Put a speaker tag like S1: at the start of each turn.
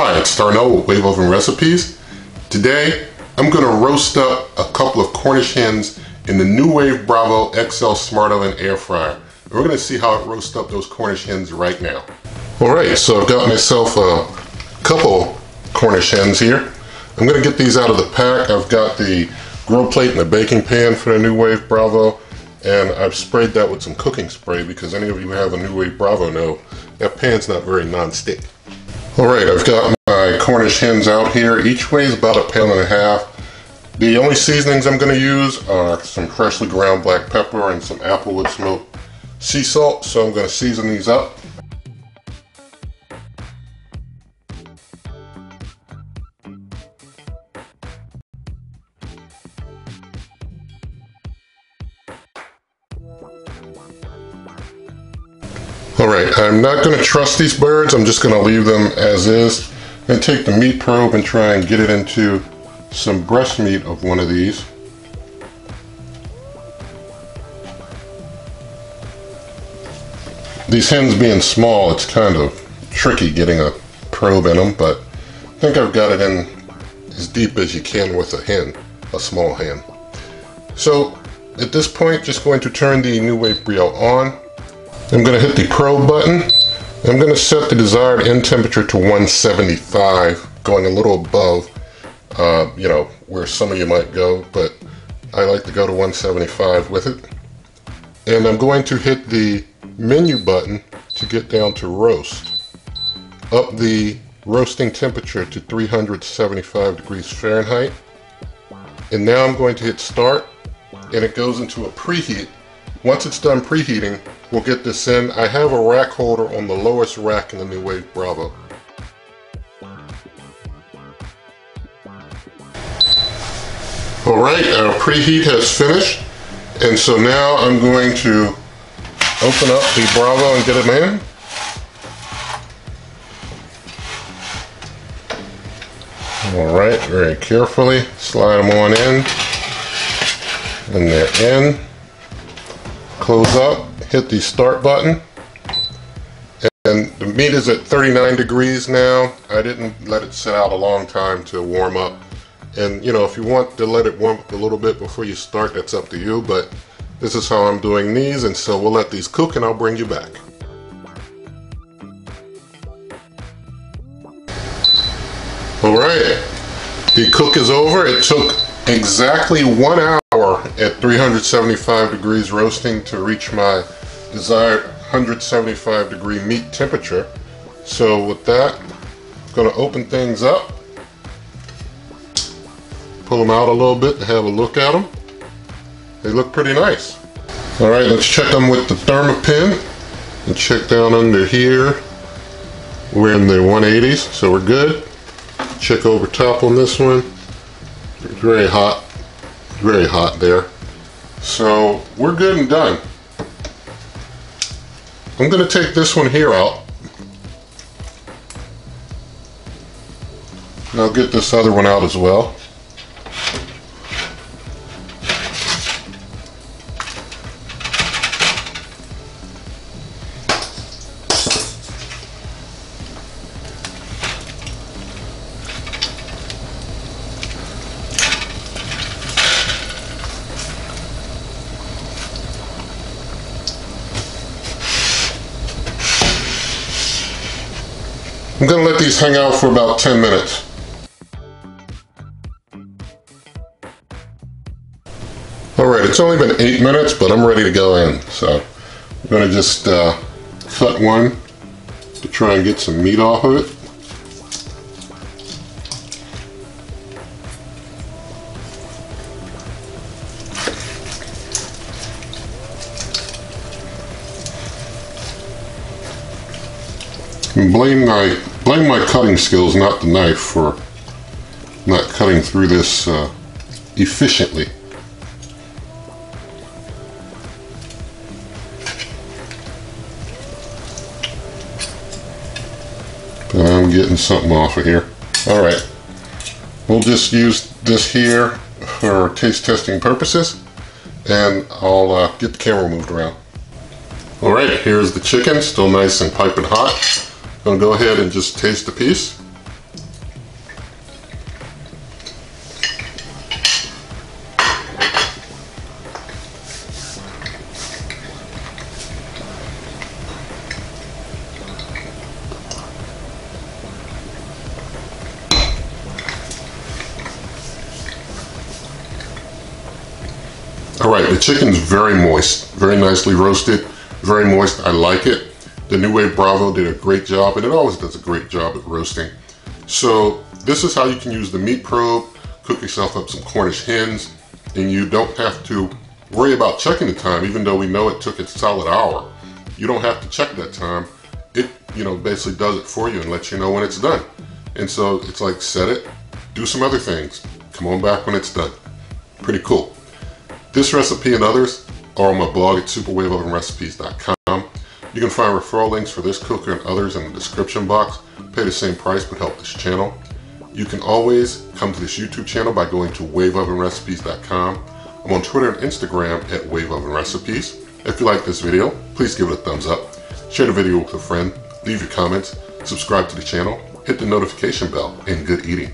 S1: Hi, it's Darnell with Wave Oven Recipes. Today, I'm going to roast up a couple of Cornish hens in the NuWave Breville XL Smart Oven Air Fryer. And we're going to see how it roasts up those Cornish hens right now. Alright, so I've got myself a couple Cornish hens here. I'm going to get these out of the pack. I've got the grill plate and the baking pan for the NuWave Breville, and I've sprayed that with some cooking spray because any of you who have a NuWave Breville know that pan's not very non-stick. Alright, I've got my Cornish hens out here. Each weighs about 1.5 pounds. The only seasonings I'm going to use are some freshly ground black pepper and some applewood smoked sea salt, so I'm going to season these up. Alright, I'm not going to trust these birds. I'm just going to leave them as is. I'm going to take the meat probe and try and get it into some breast meat of one of these. These hens being small, it's kind of tricky getting a probe in them, but I think I've got it in as deep as you can with a hen, a small hen. So at this point, just going to turn the NuWave Brio on. I'm going to hit the probe button. I'm going to set the desired end temperature to 175, going a little above, you know, where some of you might go, but I like to go to 175 with it. And I'm going to hit the menu button to get down to roast. Up the roasting temperature to 375 degrees Fahrenheit. And now I'm going to hit start, and it goes into a preheat. Once it's done preheating, we'll get this in. I have a rack holder on the lowest rack in the NuWave Breville. Alright, our preheat has finished, and so now I'm going to open up the Breville and get it in. Alright, very carefully slide them on in, and they're in. Close up, hit the start button, and the meat is at 39 degrees now. I didn't let it sit out a long time to warm up, and you know, if you want to let it warm up a little bit before you start, that's up to you, but this is how I'm doing these, and so we'll let these cook and I'll bring you back. Alright, the cook is over. It took exactly 1 hour at 375 degrees roasting to reach my desired 175 degree meat temperature. So with that, I'm going to open things up, pull them out a little bit to have a look at them. They look pretty nice. Alright, let's check them with the Thermopin and check down under here. We're in the 180s, so we're good. Check over top on this one. Very hot there. So we're good and done. I'm going to take this one here out, and I'll get this other one out as well. I'm going to let these hang out for about 10 minutes. Alright, it's only been 8 minutes, but I'm ready to go in. So I'm going to just cut one to try and get some meat off of it. And blame my cutting skills, not the knife, for not cutting through this efficiently. But I'm getting something off of here. Alright, we'll just use this here for taste testing purposes, and I'll get the camera moved around. Alright, here's the chicken, still nice and piping hot. I'm going to go ahead and just taste a piece. All right, the chicken's very moist, very nicely roasted, very moist. I like it. The NuWave Breville did a great job, and it always does a great job at roasting. So this is how you can use the meat probe, cook yourself up some Cornish hens, and you don't have to worry about checking the time, even though we know it took a solid hour. You don't have to check that time. It, basically does it for you and lets you know when it's done. And so it's like, set it, do some other things, come on back when it's done. Pretty cool. This recipe and others are on my blog at superwaveovenrecipes.com. You can find referral links for this cooker and others in the description box. Pay the same price but help this channel. You can always come to this YouTube channel by going to waveovenrecipes.com. I'm on Twitter and Instagram at waveovenrecipes. If you like this video, please give it a thumbs up. Share the video with a friend. Leave your comments. Subscribe to the channel. Hit the notification bell. And good eating.